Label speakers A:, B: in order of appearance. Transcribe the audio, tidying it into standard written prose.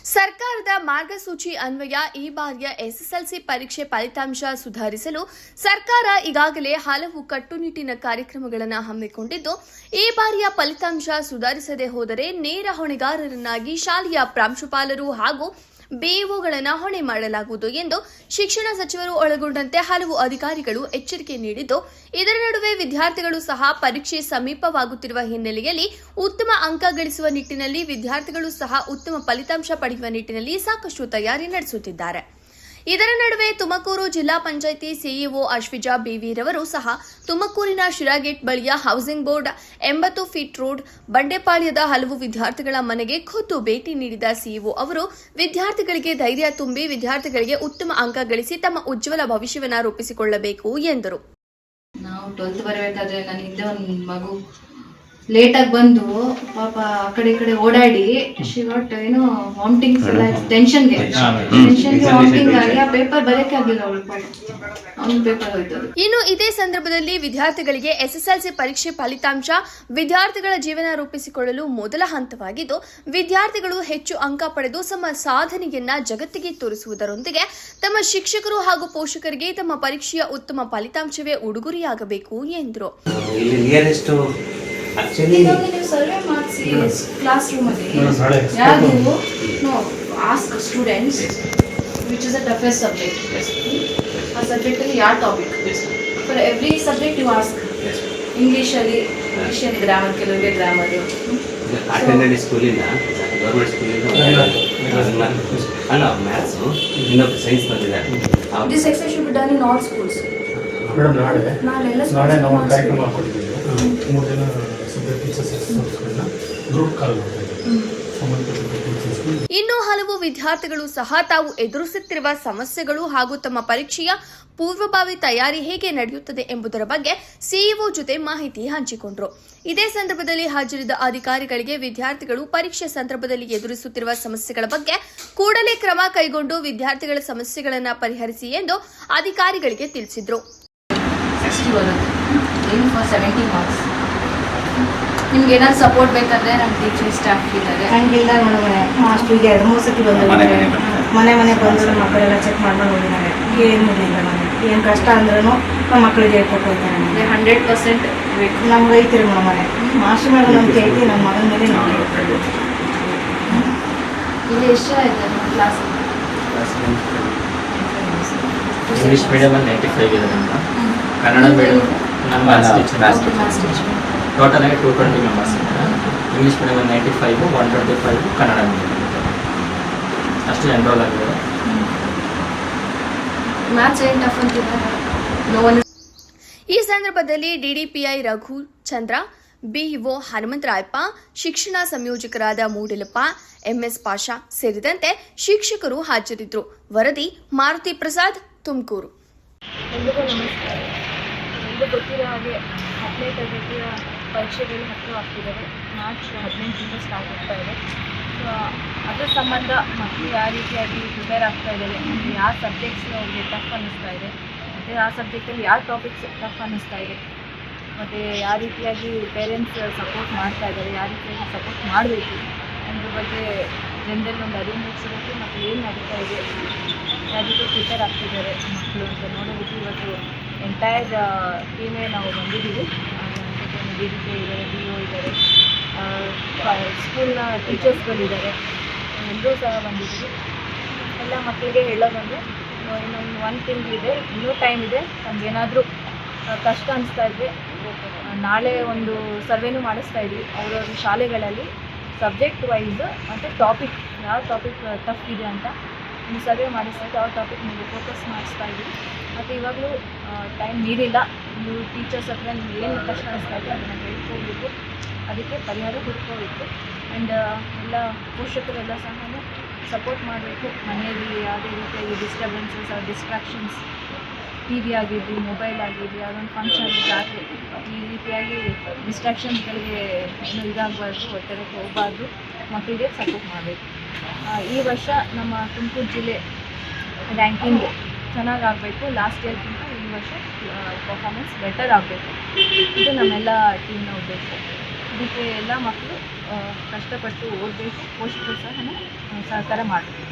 A: ಸರ್ಕಾರದ ಮಾರ್ಗಸೂಚಿ ಅನ್ವಯ ಈ ಬಾರಿಯ ಎಸ್ಎಸ್ಎಲ್ಸಿ ಪರೀಕ್ಷೆ ಫಲಿತಾಂಶ ಸುಧಾರಿಸಲು ಸರ್ಕಾರ ಈಗಾಗಲೇ ಹಲವು ಕಟ್ಟುನಿಟ್ಟಿನ ಕಾರ್ಯಕ್ರಮಗಳನ್ನು ಹಮ್ಮಿಕೊಂಡಿದ್ದು, ಈ ಬಾರಿಯ ಫಲಿತಾಂಶ ಸುಧಾರಿಸದೆ ಹೋದರೆ ನೇರ ಹೊಣೆಗಾರರನ್ನಾಗಿ ಶಾಲೆಯ ಪ್ರಾಂಶುಪಾಲರು ಹಾಗೂ ಬಿಇಒಗಳನ್ನು ಹೊಣೆ ಮಾಡಲಾಗುವುದು ಎಂದು ಶಿಕ್ಷಣ ಸಚಿವರು ಒಳಗೊಂಡಂತೆ ಹಲವು ಅಧಿಕಾರಿಗಳು ಎಚ್ಚರಿಕೆ ನೀಡಿದ್ದು, ಇದರ ನಡುವೆ ವಿದ್ಯಾರ್ಥಿಗಳು ಸಹ ಪರೀಕ್ಷೆ ಸಮೀಪವಾಗುತ್ತಿರುವ ಹಿನ್ನೆಲೆಯಲ್ಲಿ ಉತ್ತಮ ಅಂಕ ಗಳಿಸುವ ನಿಟ್ಟಿನಲ್ಲಿ ವಿದ್ಯಾರ್ಥಿಗಳು ಸಹ ಉತ್ತಮ ಫಲಿತಾಂಶ ಪಡೆಯುವ ನಿಟ್ಟಿನಲ್ಲಿ ಸಾಕಷ್ಟು ತಯಾರಿ ನಡೆಸುತ್ತಿದ್ದಾರೆ. ಇದರ ನಡುವೆ ತುಮಕೂರು ಜಿಲ್ಲಾ ಪಂಚಾಯಿತಿ ಸಿಇಒ ಅಶ್ವಿಜಾ ಬಿವಿ ರವರು ಸಹ ತುಮಕೂರಿನ ಶಿರಾಗೇಟ್ ಬಳಿಯ ಹೌಸಿಂಗ್ ಬೋರ್ಡ್ 80 ಫೀಟ್ ರೋಡ್ ಬಂಡೆಪಾಳ್ಯದ ಹಲವು ವಿದ್ಯಾರ್ಥಿಗಳ ಮನೆಗೆ ಖುದ್ದು ಭೇಟಿ ನೀಡಿದ ಸಿಇಒ ಅವರು ವಿದ್ಯಾರ್ಥಿಗಳಿಗೆ ಧೈರ್ಯ ತುಂಬಿ ವಿದ್ಯಾರ್ಥಿಗಳಿಗೆ ಉತ್ತಮ ಅಂಕ ಗಳಿಸಿ ತಮ್ಮ ಉಜ್ವಲ ಭವಿಷ್ಯವನ್ನು ರೂಪಿಸಿಕೊಳ್ಳಬೇಕು ಎಂದರು.
B: ನಾವು 12th ಬರಬೇಕಾದ್ರೆ ನನ್ನ ಹಿಂದೆ ಒಂದು ಮಗು ಲೇಟ್ ಆಗಿ ಬಂದು ಪಾಪ ಆ ಕಡೆ ಈ ಕಡೆ ಓಡಾಡಿ ಶಿವಟ್ ಏನೋ ವಾಮಿಟಿಂಗ್ಸ್ ಎಲ್ಲ ಟೆನ್ಷನ್ಗೆ ವಾಮಿಟಿಂಗ್ ಆಗಿ ಆ ಪೇಪರ್ ಬರೆಯಕ್ಕೆ ಆಗಿಲ್ಲ ಅವಳು ಪೇಪರ್ ಹೋಯ್ತು.
A: ಇನ್ನು ಇದೇ ಸಂದರ್ಭದಲ್ಲಿ ವಿದ್ಯಾರ್ಥಿಗಳಿಗೆ ಎಸ್ಎಸ್ಎಲ್ಸಿ ಪರೀಕ್ಷೆ ಫಲಿತಾಂಶ ವಿದ್ಯಾರ್ಥಿಗಳ ಜೀವನ ರೂಪಿಸಿಕೊಳ್ಳಲು ಮೊದಲ ಹಂತವಾಗಿದ್ದು, ವಿದ್ಯಾರ್ಥಿಗಳು ಹೆಚ್ಚು ಅಂಕ ಪಡೆದು ತಮ್ಮ ಸಾಧನೆಯನ್ನ ಜಗತ್ತಿಗೆ ತೋರಿಸುವುದರೊಂದಿಗೆ ತಮ್ಮ ಶಿಕ್ಷಕರು ಹಾಗೂ ಪೋಷಕರಿಗೆ ತಮ್ಮ ಪರೀಕ್ಷೆಯ ಉತ್ತಮ ಫಲಿತಾಂಶವೇ ಉಡುಗೊರೆಯಾಗಬೇಕು ಎಂದರು.
B: ಸರ್ವೆ ಮಾಡಿಸಿ ಕ್ಲಾಸ್ ರೂಮ್ ಅಲ್ಲಿ ಯಾರು ask students which is the toughest subject, ಆ ಸಬ್ಜೆಕ್ಟ್ ಅಲ್ಲಿ ಯಾವ topic for every subject you ask. English ಅಲ್ಲಿ ಗ್ರಾಮರ್, ಕೆಲವರಿಗೆ ಗ್ರಾಮರ್
C: ಅಟೆಂಡೆಡ್ ಸ್ಕೂಲಿಂದ ಗೌರ್ಮೆಂಟ್ ಸ್ಕೂಲಿಂದ ಅಲ್ಲ ಮ್ಯಾಥ್ಸ್ ಇನ್ನೊಂದು ಸೈನ್ಸ್ ಬಂದಿದ್ದಾರೆ.
B: This exercise should be done in all schools.
D: ನಾಳೆ ನಾವು ಕಾರ್ಯಕ್ರಮ ಹಾಕೊಂಡಿದ್ದೀವಿ. 3 ಜನ ಟೀಚರ್ಸ್ಗಳನ್ನ ಗ್ರೂಪ್ ಕಾಲ್ ಮಾಡ್ತಾ ಇದ್ದೀವಿ.
A: ಇನ್ನು ಹಲವು ವಿದ್ಯಾರ್ಥಿಗಳು ಸಹ ತಾವು ಎದುರಿಸುತ್ತಿರುವ ಸಮಸ್ಯೆಗಳು ಹಾಗೂ ತಮ್ಮ ಪರೀಕ್ಷೆಯ ಪೂರ್ವಭಾವಿ ತಯಾರಿ ಹೇಗೆ ನಡೆಯುತ್ತದೆ ಎಂಬುದರ ಬಗ್ಗೆ ಸಿಇಒ ಜೊತೆ ಮಾಹಿತಿ ಹಂಚಿಕೊಂಡರು. ಇದೇ ಸಂದರ್ಭದಲ್ಲಿ ಹಾಜರಿದ್ದ ಅಧಿಕಾರಿಗಳಿಗೆ ವಿದ್ಯಾರ್ಥಿಗಳು ಪರೀಕ್ಷೆ ಸಂದರ್ಭದಲ್ಲಿ ಎದುರಿಸುತ್ತಿರುವ ಸಮಸ್ಯೆಗಳ ಬಗ್ಗೆ ಕೂಡಲೇ ಕ್ರಮ ಕೈಗೊಂಡು ವಿದ್ಯಾರ್ಥಿಗಳ ಸಮಸ್ಯೆಗಳನ್ನು ಪರಿಹರಿಸಿ ಎಂದು ಅಧಿಕಾರಿಗಳಿಗೆ ತಿಳಿಸಿದರು.
B: 60 ಬರುತ್ತೆ, ಏನ್ ಫಾರ್ 70 ಮಾರ್ಕ್ಸ್. ನಿಮ್ಗೆ ಏನಾದ್ರು ಸಪೋರ್ಟ್ ಬೇಕಾದ್ರೆ ನಮ್ಮ ಟೀಚರ್ ಸ್ಟಾಫ್ ಇದ್ದಾರೆ.
E: ಹಂಗಿಲ್ಲ ಮೇಡಮ್, ಮಾಸ್ಟ್ರಿಗೆ 2-3 ಸತಿ ಬಂದಿದ್ದಾರೆ. ಮನೆ ಬಂದು ಮಕ್ಕಳೆಲ್ಲ ಚೆಕ್ ಮಾಡ್ಕೊಂಡು ಹೋಗಿದ್ದಾರೆ. ಏನು ಇರಲಿಲ್ಲ ನನಗೆ, ಏನು ಕಷ್ಟ ಅಂದ್ರೂ ನಮ್ಮ ಮಕ್ಕಳಿಗೆ ಹೇಳ್ಕೊಟ್ಟು ಹೋಗ್ತಾರೆ.
B: 100% ಬೇಕು.
E: ನಮ್ಗೆ ಐತಿರಿ ಮೇಡಮ್ ಮನೆ ಮಾಸ್ಟರ್ ಮೇಲೆ ನಂಬಿಕೆ ಐತಿ, ನಮ್ಮ ಮಗನ ಮೇಲೆ ನಂಬಿಕೆ.
B: ಇಲ್ಲಿ ಎಷ್ಟು ಆಯ್ತು ನಮ್ಮ ಕ್ಲಾಸ್?
C: ಇಂಗ್ಲೀಷ್ ಮೀಡಿಯಮ್ 95 ಇದೆ ಅಂತ, ಕನ್ನಡ ಮೀಡಿಯಮ್ ನಮ್ಮ ಮ್ಯಾಥ್ಸ್ ಟೀಚರ್ ಟೋಟಲ್ ಆಗಿ 220 ಮೆಂಬರ್ಸ್ ಇದ್ದಾರೆ. ಇಂಗ್ಲೀಷ್ ಮೀಡಿಯಮ್ 95, 125 ಕನ್ನಡ ಮೀಡಿಯಮ್ ಅಷ್ಟು ಎನ್ರೋಲ್ ಆಗಿದ್ದಾರೆ.
B: ಮ್ಯಾಥ್ಸ್ ಏನು ಟಫ್ ಅಂತಿದ್ದಾರೆ.
A: ಈ ಸಂದರ್ಭದಲ್ಲಿ ಡಿಡಿಪಿಐ ರಘು ಚಂದ್ರ, ಬಿಇಒ ಹನುಮಂತರಾಯಪ್ಪ, ಶಿಕ್ಷಣ ಸಂಯೋಜಕರಾದ ಮೂಡಿಲಪ್ಪ, ಎಂಎಸ್ ಪಾಷಾ ಸೇರಿದಂತೆ ಶಿಕ್ಷಕರು ಹಾಜರಿದ್ದರು. ವರದಿ ಮಾರುತಿ ಪ್ರಸಾದ್, ತುಮಕೂರು.
F: ಎಲ್ರಿಗೂ ನಮಸ್ಕಾರ. ಎಲ್ರಿಗೂ ಗೊತ್ತಿರೋ ಹಾಗೆ 10ನೇ ತರಗತಿಯ ಪರೀಕ್ಷೆಗಳು ಹತ್ತಿರವಾಗ್ತಿದ್ದಾವೆ. ಮಾರ್ಚ್ 18ರಿಂದ ಸ್ಟಾರ್ಟ್ ಆಗ್ತಾ ಇದೆ. ಸೊ ಅದರ ಸಂಬಂಧ ಮಕ್ಕಳು ಯಾವ ರೀತಿಯಾಗಿ ಪ್ರಿಪೇರ್ ಆಗ್ತಾ ಇದ್ದಾರೆ, ಯಾವ ಸಬ್ಜೆಕ್ಟ್ಸ್ ಅವ್ರಿಗೆ ಟಫ್ ಅನ್ನಿಸ್ತಾ ಇದೆ, ಮತ್ತು ಆ ಸಬ್ಜೆಕ್ಟಲ್ಲಿ ಯಾವ ಟಾಪಿಕ್ಸ್ ಟಫ್ ಅನ್ನಿಸ್ತಾ ಇದೆ, ಮತ್ತು ಯಾವ ರೀತಿಯಾಗಿ ಪೇರೆಂಟ್ಸ್ ಸಪೋರ್ಟ್ ಮಾಡ್ತಾ ಇದ್ದಾರೆ, ಯಾವ ರೀತಿಯಾಗಿ ಸಪೋರ್ಟ್ ಮಾಡಬೇಕು ಅನ್ನೋದ್ರ ಬಗ್ಗೆ ಜನರಲ್ಲಿ ಒಂದು ಅರಿವು ಮೂಡಿಸಬೇಕು. ಮತ್ತು ಏನು ನಡೀತಾ ಇದೆ, ಯಾವ ರೀತಿ ಪ್ರಿಪೇರ್ ಆಗ್ತಿದ್ದಾರೆ ಮಕ್ಕಳು ಅಂತ ನೋಡೋದಕ್ಕೆ ಇವತ್ತು ಎಂಟೈರ್ ಟೀಮೇ ನಾವು ಬಂದಿದ್ದೀವಿ. DDP ಇದ್ದಾರೆ, BO ಇದ್ದಾರೆ, ಸ್ಕೂಲ್ನ ಟೀಚರ್ಸ್ಗಳಿದ್ದಾರೆ, ಎಲ್ಲರೂ ಸಹ ಬಂದಿದ್ದೀವಿ. ಎಲ್ಲ ಮಕ್ಕಳಿಗೆ ಹೇಳೋದಂದರೆ ಇನ್ನೊಂದು 1 ತಿಂಗಳಿದೆ, ಇನ್ನೂ ಟೈಮ್ ಇದೆ. ನಮಗೇನಾದರೂ ಕಷ್ಟ ಅನಿಸ್ತಾ ಇದ್ದರೆ ನಾಳೆ ಒಂದು ಸರ್ವೆನೂ ಮಾಡಿಸ್ತಾ ಇದ್ವಿ ಅವ್ರವ್ರ ಶಾಲೆಗಳಲ್ಲಿ ಸಬ್ಜೆಕ್ಟ್ ವೈಸ್ ಮತ್ತು ಟಾಪಿಕ್, ಯಾವ ಟಾಪಿಕ್ ಟಫ್ ಇದೆ ಅಂತ ಒಂದು ಸರ್ವೆ ಮಾಡಿಸ್ತಾ ಇದ್ದು ಆ ಟಾಪಿಕ್ ಮೇಲೆ ಫೋಕಸ್ ಮಾಡಿಸ್ತಾ ಇದ್ವಿ. ಮತ್ತು ಇವಾಗಲೂ ಟೈಮ್ ನೀಡಿಲ್ಲ. ನೀವು ಟೀಚರ್ಸ್ ಹತ್ರ ನಿಮ್ಗೆ ಏನು ಕಷ್ಟ ಅನಿಸ್ತಾ ಇದೆ ಅದನ್ನು ಹೇಳ್ಕೋಬೇಕು, ಅದಕ್ಕೆ ಪರಿಹಾರ ಹುಡ್ಕೋಬೇಕು. ಆ್ಯಂಡ್ ಎಲ್ಲ ಪೋಷಕರೆಲ್ಲ ಸಹ ಸಪೋರ್ಟ್ ಮಾಡಬೇಕು. ಮನೆಯಲ್ಲಿ ಯಾವುದೇ ರೀತಿಯಾಗಿ ಡಿಸ್ಟರ್ಬೆನ್ಸಸ್ ಡಿಸ್ಟ್ರಾಕ್ಷನ್ಸ್, TV ಆಗಿರಲಿ, ಮೊಬೈಲ್ ಆಗಿರಲಿ, ಯಾವುದೊಂದು ಫಂಕ್ಷನ್ ಜಾತ್ರೆ, ಈ ರೀತಿಯಾಗಿ ಡಿಸ್ಟ್ರಾಕ್ಷನ್ಸ್ಗಳಿಗೆ ಏನು ಇದಾಗಬಾರ್ದು, ಒತ್ತಡಕ್ಕೆ ಹೋಗಬಾರ್ದು, ಮಕ್ಕಳಿಗೆ ಸಪೋರ್ಟ್ ಮಾಡಬೇಕು. ಈ ವರ್ಷ ನಮ್ಮ ತುಮಕೂರು ಜಿಲ್ಲೆ ರ್ಯಾಂಕಿಂಗ್ ಚೆನ್ನಾಗಿ ಆಗಬೇಕು. ಲಾಸ್ಟ್ ಇಯರ್ಗಿಂತ ಈ ವರ್ಷ ಪರ್ಫಾರ್ಮೆನ್ಸ್ ಬೆಟರ್ ಆಗಬೇಕು. ಇದು ನಮ್ಮೆಲ್ಲ ಟೀಮ್ನ ಉದ್ದೇಶ. ಇದಕ್ಕೆ ಎಲ್ಲ ಮಕ್ಕಳು ಕಷ್ಟಪಟ್ಟು ಓದಬೇಕು, ಪೋಷಕರು ಸಹ ಸಹಕಾರ ಮಾಡಬೇಕು.